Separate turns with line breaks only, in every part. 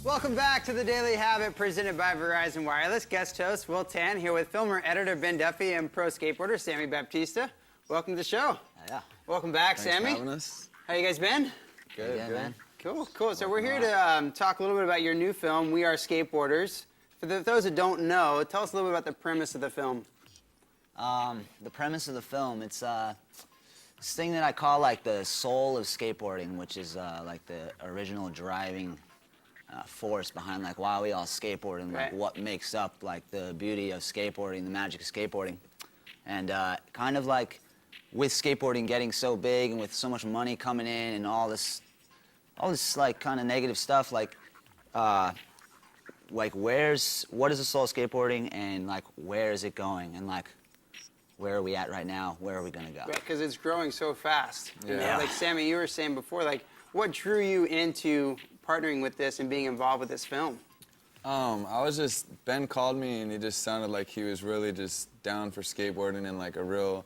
Welcome back to The Daily Habit, presented by Verizon Wireless. Guest host Will Tan here with filmer, editor Ben Duffy, and pro skateboarder Sammy Baptista. Welcome to the show.
Yeah.
Welcome back,
Thanks
Sammy.
for having us.
How you guys been?
Good,
Yeah,
good.
man.
Cool, cool. So we're here to talk a little bit about your new film, We Are Skateboarders. For those that don't know, tell us a little bit about the premise of the film.
The premise of the film, it's this thing that I call like the soul of skateboarding, which is like the original driving force behind like why we all skateboard and like
Right.
what makes up like the beauty of skateboarding, the magic of skateboarding. And kind of like with skateboarding getting so big and with so much money coming in and all this like kind of negative stuff, like what is the soul of skateboarding and like where is it going and like where are we at right now? Where are we gonna go?
Right, because it's growing so fast. You know,
Yeah.
like Sammy, you were saying before, like what drew you into partnering with this and being involved with this film?
Ben called me and he just sounded like he was really just down for skateboarding and like a real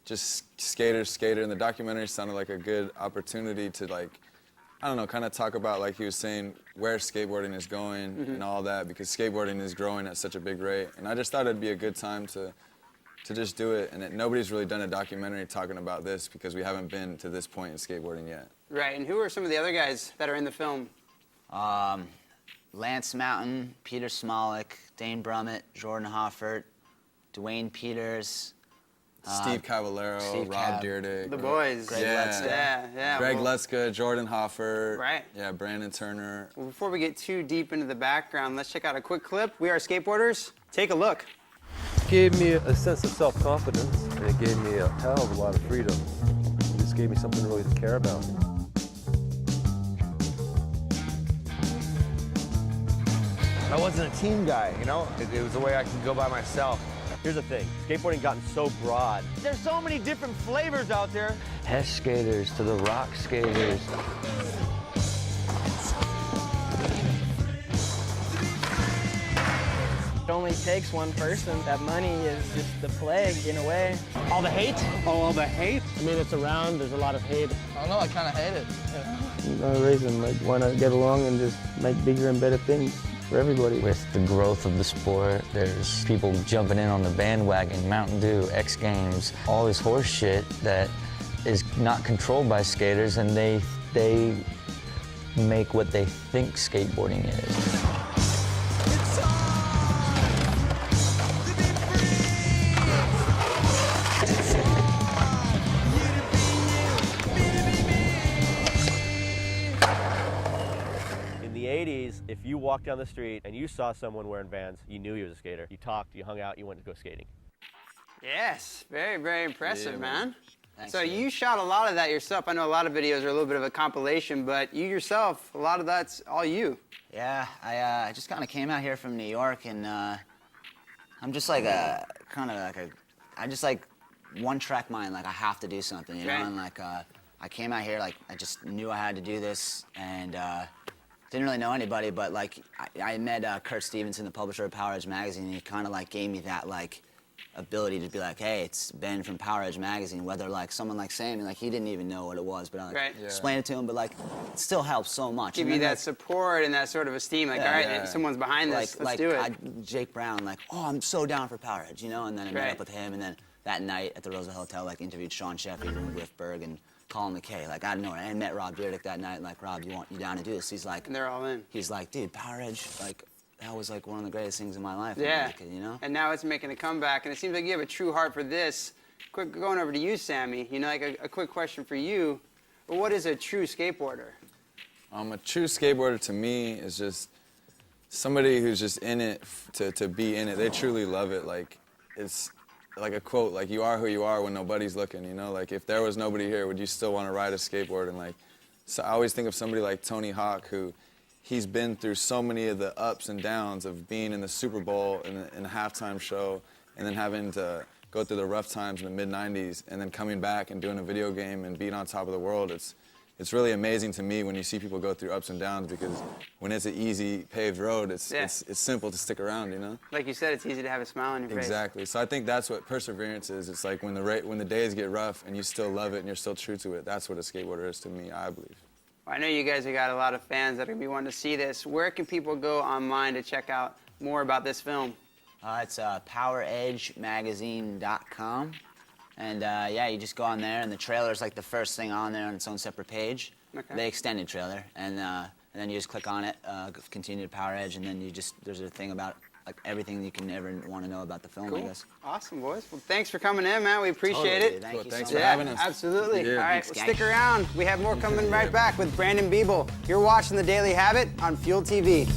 just skater. And the documentary sounded like a good opportunity to like, I don't know, kind of talk about like he was saying where skateboarding is going and all that, because skateboarding is growing at such a big rate. And I just thought it'd be a good time to just do it. And nobody's really done a documentary talking about this because we haven't been to this point in skateboarding yet.
Right, and who are some of the other guys that are in the film?
Lance Mountain, Peter Smolik, Dane Brummett, Jordan Hoffert, Dwayne Peters,
Steve Cavallero,
Steve
Rob
Cav.
Dyrdek.
The boys.
Greg
Yeah.
Letzka.
Yeah.
Greg
well,
Letzka, Jordan Hoffer.
Right.
Yeah, Brandon Turner.
Well, before we get too deep into the background, let's check out a quick clip. We Are Skateboarders. Take a look.
It gave me a sense of self-confidence, and it gave me a hell of a lot of freedom. It just gave me something really to care about.
I wasn't a team guy, you know? It was a way I could go by myself.
Here's the thing, skateboarding gotten so broad.
There's so many different flavors out there.
Hess skaters to the rock skaters.
It only takes one person. That money is just the plague in a way.
All the hate?
All the hate.
I mean, it's around. There's a lot of hate.
I don't know, I kind of hate it.
No reason, like, why not get along and just make bigger and better things for everybody?
With the growth of the sport, there's people jumping in on the bandwagon, Mountain Dew, X Games, all this horse shit that is not controlled by skaters, and they make what they think skateboarding is.
In the 80s, if you walked down the street and you saw someone wearing Vans, you knew he was a skater. You talked, you hung out, you went to go skating.
Yes, very, very impressive,
Yeah,
man.
Thanks,
So
man.
you shot a lot of that yourself. I know a lot of videos are a little bit of a compilation, but you yourself, a lot of that's all you.
Yeah, I just kind of came out here from New York, and I'm just like I just like one-track mind. Like I have to do something, you know.
Right.
And like I came out here like I just knew I had to do this, and didn't really know anybody, but like I met Kurt Stevenson, the publisher of Poweredge magazine, and he kind of like gave me that like ability to be like, hey, it's Ben from Poweredge magazine. Whether like someone like Sammy, like he didn't even know what it was, but I like
Right. Yeah.
explained it to him. But like it still helps so much.
Give
And
you
then,
that support and that sort of esteem. Like,
Yeah,
all right,
yeah.
someone's behind this. Let's do it.
Jake Brown, like, oh, I'm so down for Poweredge, you know? And then I met
Right.
up with him, and then that night at the Roosevelt Hotel, like, interviewed Sean Sheffield and Griff Berg and Colin McKay. Like, I don't know. I met Rob Dyrdek that night, like, Rob, you down to do this? He's like,
And they're all in.
he's like, dude, Poweredge, like, that was like one of the greatest things in my life.
Yeah.
Like, you know?
And now it's making a comeback, and it seems like you have a true heart for this. Quick, going over to you, Sammy. You know, like a quick question for you. But what is a true skateboarder?
A true skateboarder to me is just somebody who's just in it to be in it. They truly love it. Like, it's like a quote, like, you are who you are when nobody's looking, you know? Like, if there was nobody here, would you still want to ride a skateboard? And like, so I always think of somebody like Tony Hawk, who he's been through so many of the ups and downs of being in the Super Bowl in a halftime show, and then having to go through the rough times in the mid-90s, and then coming back and doing a video game and being on top of the world. It's really amazing to me when you see people go through ups and downs, because when it's an easy paved road, it's simple to stick around, you know?
Like you said, it's easy to have a smile on your face.
Exactly. So I think that's what perseverance is. It's like when the days get rough and you still love it and you're still true to it. That's what a skateboarder is to me, I believe.
Well, I know you guys have got a lot of fans that are going to be wanting to see this. Where can people go online to check out more about this film?
It's poweredgemagazine.com. And yeah, you just go on there, and the trailer's like the first thing on there on its own separate page.
Okay.
The extended trailer. And then you just click on it, continue to Power Edge, and then there's a thing about like everything you can ever want to know about the film, I
Cool.
guess.
Awesome, boys. Well, thanks for coming in, man. We appreciate
Totally,
it.
Thank you
Thanks
so
for
much.
having us.
Absolutely.
Yeah.
All right,
Thanks,
well,
gang.
stick around. We have more coming right back with Brandon Biebel. You're watching The Daily Habit on Fuel TV.